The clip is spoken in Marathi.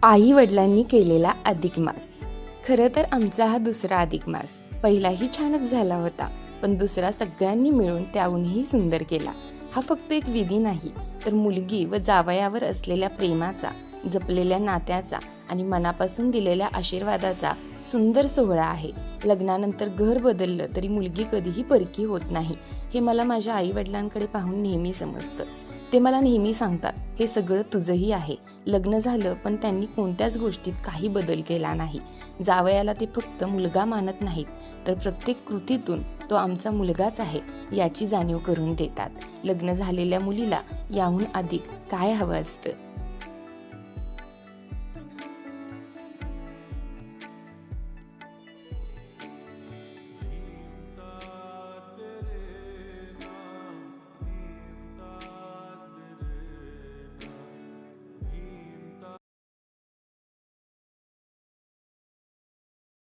आई वडिलांनी केलेला अधिक मास. खरं तर आमचा हा दुसरा अधिक मास. पहिलाही छानच झाला होता, पण दुसरा सगळ्यांनी मिळून त्याहूनही सुंदर केला. हा फक्त एक विधी नाही, तर मुलगी व जावयावर असलेल्या प्रेमाचा, जपलेल्या नात्याचा आणि मनापासून दिलेल्या आशीर्वादाचा सुंदर सोहळा आहे. लग्नानंतर घर बदललं तरी मुलगी कधीही परकी होत नाही, हे मला माझ्या आई वडिलांकडे पाहून नेहमी समजतं. ते मला नेहमी सांगतात, हे सगळं तुझंही आहे. लग्न झालं पण त्यांनी कोणत्याच गोष्टीत काही बदल केला नाही. जावयाला ते फक्त मुलगा मानत नाहीत, तर प्रत्येक कृतीतून तो आमचा मुलगाच आहे याची जाणीव करून देतात. लग्न झालेल्या मुलीला याहून अधिक काय हवं असतं.